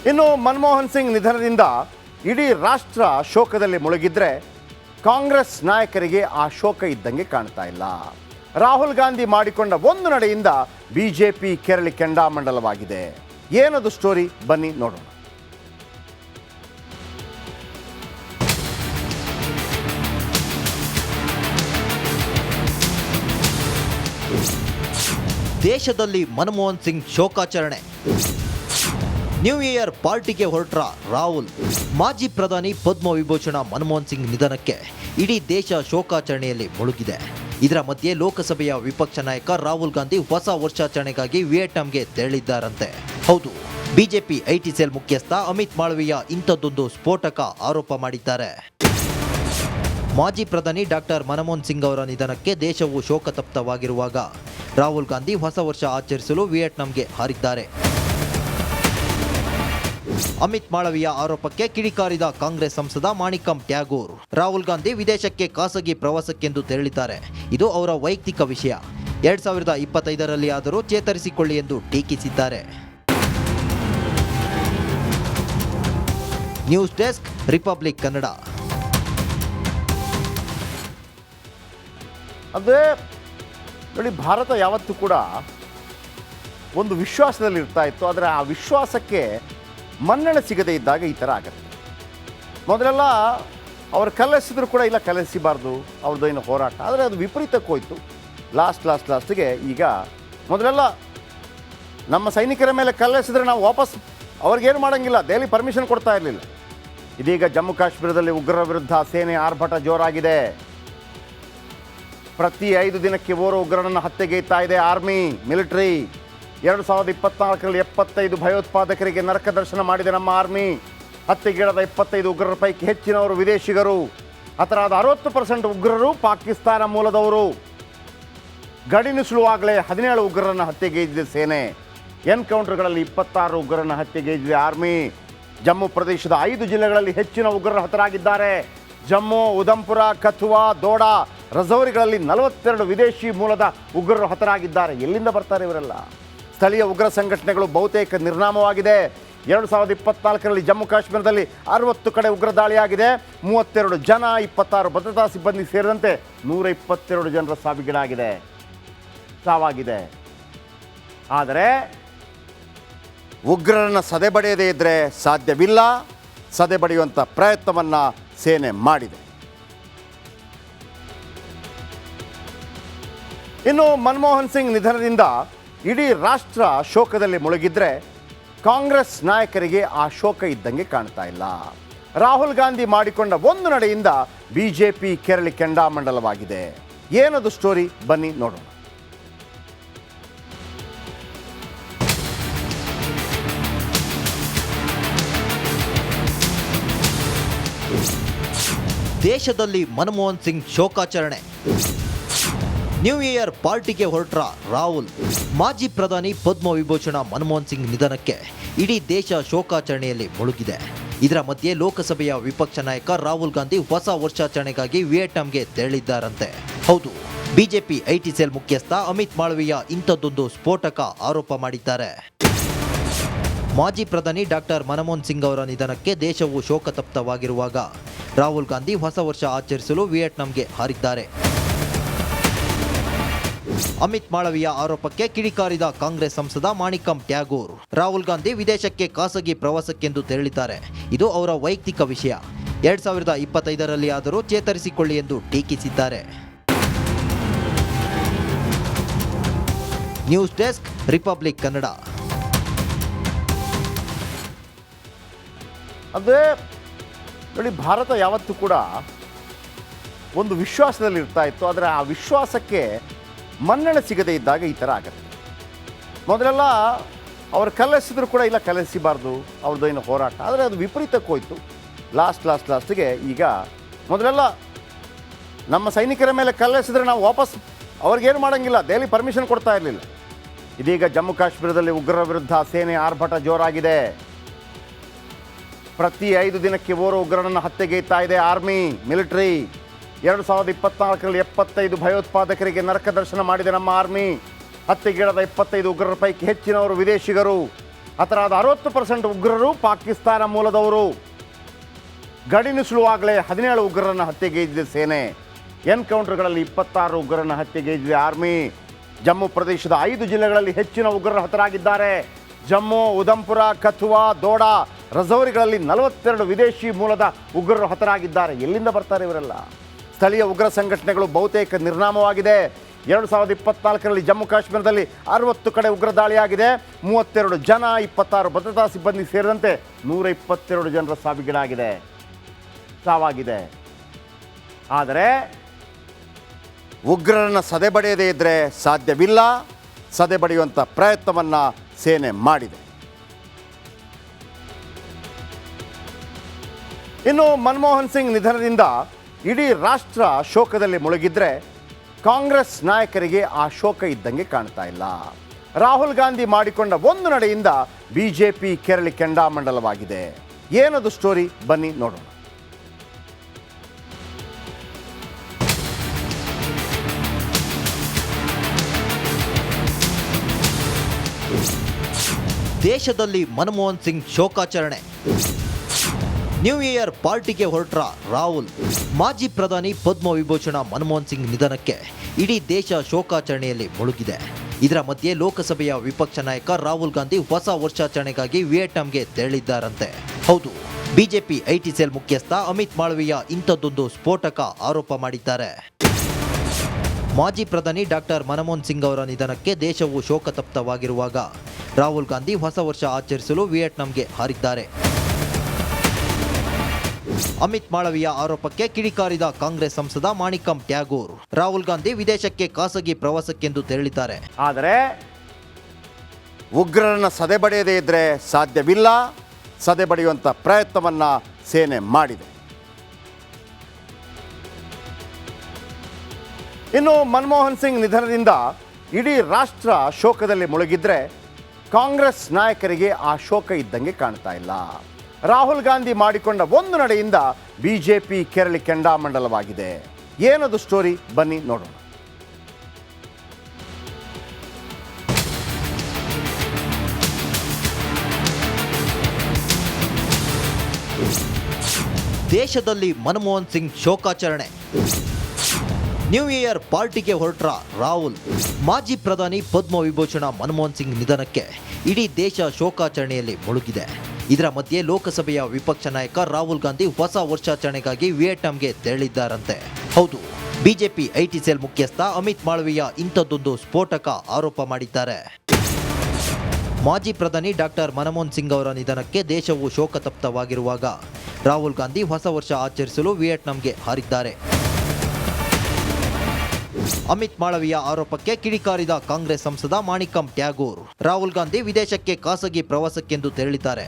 ಇನ್ನು ಮನಮೋಹನ್ ಸಿಂಗ್ ನಿಧನದಿಂದ ಇಡೀ ರಾಷ್ಟ್ರ ಶೋಕದಲ್ಲಿ ಮುಳುಗಿದ್ರೆ ಕಾಂಗ್ರೆಸ್ ನಾಯಕರಿಗೆ ಆ ಶೋಕ ಇದ್ದಂಗೆ ಕಾಣ್ತಾ ಇಲ್ಲ. ರಾಹುಲ್ ಗಾಂಧಿ ಮಾಡಿಕೊಂಡ ಒಂದು ನಡೆಯಿಂದ ಬಿಜೆಪಿ ಕೆರಳಿ ಕೆಂಡಾಮಂಡಲವಾಗಿದೆ. ಏನದು ಸ್ಟೋರಿ, ಬನ್ನಿ ನೋಡೋಣ. ದೇಶದಲ್ಲಿ ಮನಮೋಹನ್ ಸಿಂಗ್ ಶೋಕಾಚರಣೆ. ನ್ಯೂ ಇಯರ್ ಪಾರ್ಟಿಗೆ ಹೊರಟ್ರ ರಾಹುಲ್. ಮಾಜಿ ಪ್ರಧಾನಿ ಪದ್ಮ ವಿಭೂಷಣ ಮನಮೋಹನ್ ಸಿಂಗ್ ನಿಧನಕ್ಕೆ ಇಡೀ ದೇಶ ಶೋಕಾಚರಣೆಯಲ್ಲಿ ಮುಳುಗಿದೆ. ಇದರ ಮಧ್ಯೆ ಲೋಕಸಭೆಯ ವಿಪಕ್ಷ ನಾಯಕ ರಾಹುಲ್ ಗಾಂಧಿ ಹೊಸ ವರ್ಷಾಚರಣೆಗಾಗಿ ವಿಯೆಟ್ನಾಂಗೆ ತೆರಳಿದ್ದಾರಂತೆ. ಹೌದು, ಬಿಜೆಪಿ ಐಟಿ ಸೆಲ್ ಮುಖ್ಯಸ್ಥ ಅಮಿತ್ ಮಾಳವೀಯ ಇಂಥದ್ದೊಂದು ಸ್ಫೋಟಕ ಆರೋಪ ಮಾಡಿದ್ದಾರೆ. ಮಾಜಿ ಪ್ರಧಾನಿ ಡಾಕ್ಟರ್ ಮನಮೋಹನ್ ಸಿಂಗ್ ಅವರ ನಿಧನಕ್ಕೆ ದೇಶವು ಶೋಕತಪ್ತವಾಗಿರುವಾಗ ರಾಹುಲ್ ಗಾಂಧಿ ಹೊಸ ವರ್ಷ ಆಚರಿಸಲು ವಿಯೆಟ್ನಾಂಗೆ ಹಾರಿದ್ದಾರೆ. ಅಮಿತ್ ಮಾಳವೀಯ ಆರೋಪಕ್ಕೆ ಕಿಡಿಕಾರಿದ ಕಾಂಗ್ರೆಸ್ ಸಂಸದ ಮಾಣಿಕಂ ಟ್ಯಾಗೋರ್, ರಾಹುಲ್ ಗಾಂಧಿ ವಿದೇಶಕ್ಕೆ ಖಾಸಗಿ ಪ್ರವಾಸಕ್ಕೆಂದು ತೆರಳಿದ್ದಾರೆ, ಇದು ಅವರ ವೈಯಕ್ತಿಕ ವಿಷಯ, 2025ರಲ್ಲಿ ಆದರೂ ಚೇತರಿಸಿಕೊಳ್ಳಿ ಎಂದು ಟೀಕಿಸಿದ್ದಾರೆ. News desk, republic Kannada. ಅದೇ ನೋಡಿ, ಭಾರತ ಯಾವತ್ತೂ ಕೂಡ ಒಂದು ವಿಶ್ವಾಸದಲ್ಲಿ ಇರ್ತಾ ಇತ್ತು. ಆದರೆ ಆ ವಿಶ್ವಾಸಕ್ಕೆ ಮನ್ನಣೆ ಸಿಗದೇ ಇದ್ದಾಗ ಈ ಥರ ಆಗುತ್ತೆ. ಮೊದಲೆಲ್ಲ ಅವ್ರು ಕಲೆಸಿದ್ರು ಕೂಡ ಇಲ್ಲ, ಕಲೆಸಿಬಾರ್ದು ಅವ್ರದ್ದು ಏನು ಹೋರಾಟ. ಆದರೆ ಅದು ವಿಪರೀತಕ್ಕೆ ಹೋಯಿತು. ಲಾಸ್ಟ್ಗೆ ಈಗ ಮೊದಲೆಲ್ಲ ನಮ್ಮ ಸೈನಿಕರ ಮೇಲೆ ಕಲ್ಲೆಸಿದ್ರೆ ನಾವು ವಾಪಸ್ ಅವ್ರಿಗೇನು ಮಾಡೋಂಗಿಲ್ಲ, ದೆಹಲಿ ಪರ್ಮಿಷನ್ ಕೊಡ್ತಾ ಇರಲಿಲ್ಲ. ಇದೀಗ ಜಮ್ಮು ಕಾಶ್ಮೀರದಲ್ಲಿ ಉಗ್ರರ ವಿರುದ್ಧ ಸೇನೆ ಆರ್ಭಟ ಜೋರಾಗಿದೆ. ಪ್ರತಿ 5 ದಿನಕ್ಕೆ ಓರ್ವ ಉಗ್ರನನ್ನು ಹತ್ಯೆಗೈತಾ ಇದೆ ಆರ್ಮಿ, ಮಿಲಿಟರಿ. 2024ರಲ್ಲಿ 75 ಭಯೋತ್ಪಾದಕರಿಗೆ ನರಕ ದರ್ಶನ ಮಾಡಿದೆ ನಮ್ಮ ಆರ್ಮಿ. ಹತ್ಯೆಗೀಡಾದ 25 ಉಗ್ರರ ಪೈಕಿ ಹೆಚ್ಚಿನವರು ವಿದೇಶಿಗರು. ಅದರಾದ 60% ಉಗ್ರರು ಪಾಕಿಸ್ತಾನ ಮೂಲದವರು. ಗಡಿನುಸುಳುವಾಗಲೇ 17 ಉಗ್ರರನ್ನು ಹತ್ಯೆಗೈದಿದೆ ಸೇನೆ. ಎನ್ಕೌಂಟರ್ಗಳಲ್ಲಿ 26 ಉಗ್ರರನ್ನು ಹತ್ಯೆಗೈದಿದೆ ಆರ್ಮಿ. ಜಮ್ಮು ಪ್ರದೇಶದ 5 ಜಿಲ್ಲೆಗಳಲ್ಲಿ ಹೆಚ್ಚಿನ ಉಗ್ರರು ಹತರಾಗಿದ್ದಾರೆ. ಜಮ್ಮು, ಉಧಂಪುರ, ಕಥುವಾ, ದೋಡಾ, ರಜೌರಿಗಳಲ್ಲಿ 42 ವಿದೇಶಿ ಮೂಲದ ಉಗ್ರರು ಹತರಾಗಿದ್ದಾರೆ. ಎಲ್ಲಿಂದ ಬರ್ತಾರೆ ಇವರೆಲ್ಲ? ಸ್ಥಳೀಯ ಉಗ್ರ ಸಂಘಟನೆಗಳು ಬಹುತೇಕ ನಿರ್ನಾಮವಾಗಿದೆ. 2024ರಲ್ಲಿ ಜಮ್ಮು ಕಾಶ್ಮೀರದಲ್ಲಿ 60 ಕಡೆ ಉಗ್ರ ದಾಳಿಯಾಗಿದೆ. 32 ಜನ, 26 ಭದ್ರತಾ ಸಿಬ್ಬಂದಿ ಸೇರಿದಂತೆ 122 ಜನರ ಸಾವಾಗಿದೆ. ಆದರೆ ಉಗ್ರರನ್ನು ಸದೆಬಡಿಯದೇ ಇದ್ದರೆ ಸಾಧ್ಯವಿಲ್ಲ. ಸದೆಬಡಿಯುವಂಥ ಪ್ರಯತ್ನವನ್ನು ಸೇನೆ ಮಾಡಿದೆ. ಇನ್ನು ಮನಮೋಹನ್ ಸಿಂಗ್ ನಿಧನದಿಂದ ಇಡೀ ರಾಷ್ಟ್ರ ಶೋಕದಲ್ಲಿ ಮುಳುಗಿದ್ರೆ ಕಾಂಗ್ರೆಸ್ ನಾಯಕರಿಗೆ ಆ ಶೋಕ ಇದ್ದಂಗೆ ಕಾಣ್ತಾ ಇಲ್ಲ. ರಾಹುಲ್ ಗಾಂಧಿ ಮಾಡಿಕೊಂಡ ಒಂದು ನಡೆಯಿಂದ ಬಿಜೆಪಿ ಕೆರಳಿ ಕೆಂಡಾಮಂಡಲವಾಗಿದೆ. ಏನದು ಸ್ಟೋರಿ, ಬನ್ನಿ ನೋಡೋಣ. ದೇಶದಲ್ಲಿ ಮನಮೋಹನ್ ಸಿಂಗ್ ಶೋಕಾಚರಣೆ. ನ್ಯೂ ಇಯರ್ ಪಾರ್ಟಿಗೆ ಹೊರಟ್ರ ರಾಹುಲ್. ಮಾಜಿ ಪ್ರಧಾನಿ ಪದ್ಮ ವಿಭೂಷಣ ಮನಮೋಹನ್ ಸಿಂಗ್ ನಿಧನಕ್ಕೆ ಇಡೀ ದೇಶ ಶೋಕಾಚರಣೆಯಲ್ಲಿ ಮುಳುಗಿದೆ. ಇದರ ಮಧ್ಯೆ ಲೋಕಸಭೆಯ ವಿಪಕ್ಷ ನಾಯಕ ರಾಹುಲ್ ಗಾಂಧಿ ಹೊಸ ವರ್ಷಾಚರಣೆಗಾಗಿ ವಿಯೆಟ್ನಾಂಗೆ ತೆರಳಿದ್ದಾರಂತೆ. ಹೌದು, ಬಿಜೆಪಿ ಐಟಿ ಸೆಲ್ ಮುಖ್ಯಸ್ಥ ಅಮಿತ್ ಮಾಳವೀಯ ಇಂಥದ್ದೊಂದು ಸ್ಫೋಟಕ ಆರೋಪ ಮಾಡಿದ್ದಾರೆ. ಮಾಜಿ ಪ್ರಧಾನಿ ಡಾಕ್ಟರ್ ಮನಮೋಹನ್ ಸಿಂಗ್ ಅವರ ನಿಧನಕ್ಕೆ ದೇಶವು ಶೋಕತಪ್ತವಾಗಿರುವಾಗ ರಾಹುಲ್ ಗಾಂಧಿ ಹೊಸ ವರ್ಷ ಆಚರಿಸಲು ವಿಯೆಟ್ನಾಂಗೆ ಹಾರಿದ್ದಾರೆ. ಅಮಿತ್ ಮಾಳವೀಯ ಆರೋಪಕ್ಕೆ ಕಿಡಿಕಾರಿದ ಕಾಂಗ್ರೆಸ್ ಸಂಸದ ಮಾಣಿಕಂ ಟ್ಯಾಗೋರ್, ರಾಹುಲ್ ಗಾಂಧಿ ವಿದೇಶಕ್ಕೆ ಖಾಸಗಿ ಪ್ರವಾಸಕ್ಕೆಂದು ತೆರಳಿದ್ದಾರೆ, ಇದು ಅವರ ವೈಯಕ್ತಿಕ ವಿಷಯ, 2025ರಲ್ಲಿ ಆದರೂ ಚೇತರಿಸಿಕೊಳ್ಳಿ ಎಂದು ಟೀಕಿಸಿದ್ದಾರೆ. News desk, republic Kannada. ಅದೇ ನೋಡಿ, ಭಾರತ ಯಾವತ್ತೂ ಕೂಡ ಒಂದು ವಿಶ್ವಾಸದಲ್ಲಿ ಇರ್ತಾ ಇತ್ತು. ಆದರೆ ಆ ವಿಶ್ವಾಸಕ್ಕೆ ಮನ್ನಣೆ ಸಿಗದೇ ಇದ್ದಾಗ ಈ ಥರ ಆಗುತ್ತೆ. ಮೊದಲೆಲ್ಲ ಅವ್ರು ಕಲೆಸಿದ್ರು ಕೂಡ ಇಲ್ಲ, ಕಲೆಸಿಬಾರ್ದು ಅವ್ರದ್ದು ಏನು ಹೋರಾಟ. ಆದರೆ ಅದು ವಿಪರೀತಕ್ಕೆ ಹೋಯಿತು. ಲಾಸ್ಟ್ಗೆ ಈಗ ಮೊದಲೆಲ್ಲ ನಮ್ಮ ಸೈನಿಕರ ಮೇಲೆ ಕಲ್ಲೆಸಿದ್ರೆ ನಾವು ವಾಪಸ್ ಅವ್ರಿಗೇನು ಮಾಡೋಂಗಿಲ್ಲ, ದೆಹಲಿ ಪರ್ಮಿಷನ್ ಕೊಡ್ತಾ ಇರಲಿಲ್ಲ. ಇದೀಗ ಜಮ್ಮು ಕಾಶ್ಮೀರದಲ್ಲಿ ಉಗ್ರರ ವಿರುದ್ಧ ಸೇನೆ ಆರ್ಭಟ ಜೋರಾಗಿದೆ. ಪ್ರತಿ 5 ದಿನಕ್ಕೆ ಓರ್ವ ಉಗ್ರನನ್ನು ಹತ್ಯೆಗೈತಾ ಇದೆ ಆರ್ಮಿ, ಮಿಲಿಟರಿ. 2024ರಲ್ಲಿ 75 ಭಯೋತ್ಪಾದಕರಿಗೆ ನರಕ ದರ್ಶನ ಮಾಡಿದೆ ನಮ್ಮ ಆರ್ಮಿ. ಹತ್ಯೆಗೀಡಾದ 25 ಉಗ್ರರ ಪೈಕಿ ಹೆಚ್ಚಿನವರು ವಿದೇಶಿಗರು. ಆ ಥರದ 60% ಉಗ್ರರು ಪಾಕಿಸ್ತಾನ ಮೂಲದವರು. ಗಡಿನುಸುಳುವಾಗಲೇ 17 ಉಗ್ರರನ್ನು ಹತ್ಯೆಗೈದಿದೆ ಸೇನೆ. ಎನ್ಕೌಂಟರ್ಗಳಲ್ಲಿ 26 ಉಗ್ರರನ್ನು ಹತ್ಯೆಗೈದಿದೆ ಆರ್ಮಿ. ಜಮ್ಮು ಪ್ರದೇಶದ 5 ಜಿಲ್ಲೆಗಳಲ್ಲಿ ಹೆಚ್ಚಿನ ಉಗ್ರರು ಹತರಾಗಿದ್ದಾರೆ. ಜಮ್ಮು, ಉಧಂಪುರ, ಕಥುವಾ, ದೋಡಾ, ರಜೌರಿಗಳಲ್ಲಿ 42 ವಿದೇಶಿ ಮೂಲದ ಉಗ್ರರು ಹತರಾಗಿದ್ದಾರೆ. ಎಲ್ಲಿಂದ ಬರ್ತಾರೆ ಇವರೆಲ್ಲ? ಸ್ಥಳೀಯ ಉಗ್ರ ಸಂಘಟನೆಗಳು ಬಹುತೇಕ ನಿರ್ನಾಮವಾಗಿದೆ. 2024ರಲ್ಲಿ ಜಮ್ಮು ಕಾಶ್ಮೀರದಲ್ಲಿ 60 ಕಡೆ ಉಗ್ರ ದಾಳಿಯಾಗಿದೆ. 32 ಜನ, 26 ಭದ್ರತಾ ಸಿಬ್ಬಂದಿ ಸೇರಿದಂತೆ 122 ಜನರ ಸಾವಾಗಿದೆ. ಆದರೆ ಉಗ್ರರನ್ನು ಸದೆಬಡಿಯದೇ ಇದ್ದರೆ ಸಾಧ್ಯವಿಲ್ಲ. ಸದೆಬಡಿಯುವಂಥ ಪ್ರಯತ್ನವನ್ನು ಸೇನೆ ಮಾಡಿದೆ. ಇನ್ನು ಮನಮೋಹನ್ ಸಿಂಗ್ ನಿಧನದಿಂದ ಇಡೀ ರಾಷ್ಟ್ರ ಶೋಕದಲ್ಲಿ ಮುಳುಗಿದ್ರೆ ಕಾಂಗ್ರೆಸ್ ನಾಯಕರಿಗೆ ಆ ಶೋಕ ಇದ್ದಂಗೆ ಕಾಣ್ತಾ ಇಲ್ಲ. ರಾಹುಲ್ ಗಾಂಧಿ ಮಾಡಿಕೊಂಡ ಒಂದು ನಡೆಯಿಂದ ಬಿಜೆಪಿ ಕೆರಳಿ ಕೆಂಡಾಮಂಡಲವಾಗಿದೆ. ಏನದು ಸ್ಟೋರಿ? ಬನ್ನಿ ನೋಡೋಣ. ದೇಶದಲ್ಲಿ ಮನಮೋಹನ್ ಸಿಂಗ್ ಶೋಕಾಚರಣೆ. ನ್ಯೂ ಇಯರ್ ಪಾರ್ಟಿಗೆ ಹೊರಟ್ರ ರಾಹುಲ್. ಮಾಜಿ ಪ್ರಧಾನಿ ಪದ್ಮ ವಿಭೂಷಣ ಮನಮೋಹನ್ ಸಿಂಗ್ ನಿಧನಕ್ಕೆ ಇಡೀ ದೇಶ ಶೋಕಾಚರಣೆಯಲ್ಲಿ ಮುಳುಗಿದೆ. ಇದರ ಮಧ್ಯೆ ಲೋಕಸಭೆಯ ವಿಪಕ್ಷ ನಾಯಕ ರಾಹುಲ್ ಗಾಂಧಿ ಹೊಸ ವರ್ಷಾಚರಣೆಗಾಗಿ ವಿಯೆಟ್ನಾಂಗೆ ತೆರಳಿದ್ದಾರಂತೆ. ಹೌದು, ಬಿಜೆಪಿ ಐಟಿ ಸೆಲ್ ಮುಖ್ಯಸ್ಥ ಅಮಿತ್ ಮಾಳವೀಯ ಇಂಥದ್ದೊಂದು ಸ್ಫೋಟಕ ಆರೋಪ ಮಾಡಿದ್ದಾರೆ. ಮಾಜಿ ಪ್ರಧಾನಿ ಡಾಕ್ಟರ್ ಮನಮೋಹನ್ ಸಿಂಗ್ ಅವರ ನಿಧನಕ್ಕೆ ದೇಶವು ಶೋಕತಪ್ತವಾಗಿರುವಾಗ ರಾಹುಲ್ ಗಾಂಧಿ ಹೊಸ ವರ್ಷ ಆಚರಿಸಲು ವಿಯೆಟ್ನಾಂಗೆ ಹಾರಿದ್ದಾರೆ. ಅಮಿತ್ ಮಾಳವೀಯ ಆರೋಪಕ್ಕೆ ಕಿಡಿಕಾರಿದ ಕಾಂಗ್ರೆಸ್ ಸಂಸದ ಮಾಣಿಕಂ ಟ್ಯಾಗೋರ್ ರಾಹುಲ್ ಗಾಂಧಿ ವಿದೇಶಕ್ಕೆ ಖಾಸಗಿ ಪ್ರವಾಸಕ್ಕೆಂದು ತೆರಳಿದ್ದಾರೆ. ಆದರೆ ಉಗ್ರರನ್ನು ಸದೆಬಡಿಯದೇ ಇದ್ದರೆ ಸಾಧ್ಯವಿಲ್ಲ. ಸದೆಬಡಿಯುವಂಥ ಪ್ರಯತ್ನವನ್ನು ಸೇನೆ ಮಾಡಿದೆ. ಇನ್ನು ಮನಮೋಹನ್ ಸಿಂಗ್ ನಿಧನದಿಂದ ಇಡೀ ರಾಷ್ಟ್ರ ಶೋಕದಲ್ಲಿ ಮುಳುಗಿದ್ರೆ ಕಾಂಗ್ರೆಸ್ ನಾಯಕರಿಗೆ ಆ ಶೋಕ ಇದ್ದಂಗೆ ಕಾಣ್ತಾ ಇಲ್ಲ. ರಾಹುಲ್ ಗಾಂಧಿ ಮಾಡಿಕೊಂಡ ಒಂದು ನಡೆಯಿಂದ ಬಿಜೆಪಿ ಕೆರಳಿ ಕೆಂಡಾಮಂಡಲವಾಗಿದೆ. ಏನದು ಸ್ಟೋರಿ? ಬನ್ನಿ ನೋಡೋಣ. ದೇಶದಲ್ಲಿ ಮನಮೋಹನ್ ಸಿಂಗ್ ಶೋಕಾಚರಣೆ. ನ್ಯೂ ಇಯರ್ ಪಾರ್ಟಿಗೆ ಹೊರಟ್ರ ರಾಹುಲ್. ಮಾಜಿ ಪ್ರಧಾನಿ ಪದ್ಮ ವಿಭೂಷಣ ಮನಮೋಹನ್ ಸಿಂಗ್ ನಿಧನಕ್ಕೆ ಇಡೀ ದೇಶ ಶೋಕಾಚರಣೆಯಲ್ಲಿ ಮುಳುಗಿದೆ. ಇದರ ಮಧ್ಯೆ ಲೋಕಸಭೆಯ ವಿಪಕ್ಷ ನಾಯಕ ರಾಹುಲ್ ಗಾಂಧಿ ಹೊಸ ವರ್ಷಾಚರಣೆಗಾಗಿ ವಿಯೆಟ್ನಾಂಗೆ ತೆರಳಿದ್ದಾರಂತೆ. ಹೌದು, ಬಿಜೆಪಿ ಐಟಿ ಸೆಲ್ ಮುಖ್ಯಸ್ಥ ಅಮಿತ್ ಮಾಳವೀಯ ಇಂಥದ್ದೊಂದು ಸ್ಫೋಟಕ ಆರೋಪ ಮಾಡಿದ್ದಾರೆ. ಮಾಜಿ ಪ್ರಧಾನಿ ಡಾಕ್ಟರ್ ಮನಮೋಹನ್ ಸಿಂಗ್ ಅವರ ನಿಧನಕ್ಕೆ ದೇಶವು ಶೋಕತಪ್ತವಾಗಿರುವಾಗ ರಾಹುಲ್ ಗಾಂಧಿ ಹೊಸ ವರ್ಷ ಆಚರಿಸಲು ವಿಯೆಟ್ನಾಂಗೆ ಹಾರಿದ್ದಾರೆ. ಅಮಿತ್ ಮಾಳವೀಯ ಆರೋಪಕ್ಕೆ ಕಿಡಿಕಾರಿದ ಕಾಂಗ್ರೆಸ್ ಸಂಸದ ಮಾಣಿಕಂ ಟ್ಯಾಗೋರ್ ರಾಹುಲ್ ಗಾಂಧಿ ವಿದೇಶಕ್ಕೆ ಖಾಸಗಿ ಪ್ರವಾಸಕ್ಕೆಂದು ತೆರಳಿದ್ದಾರೆ.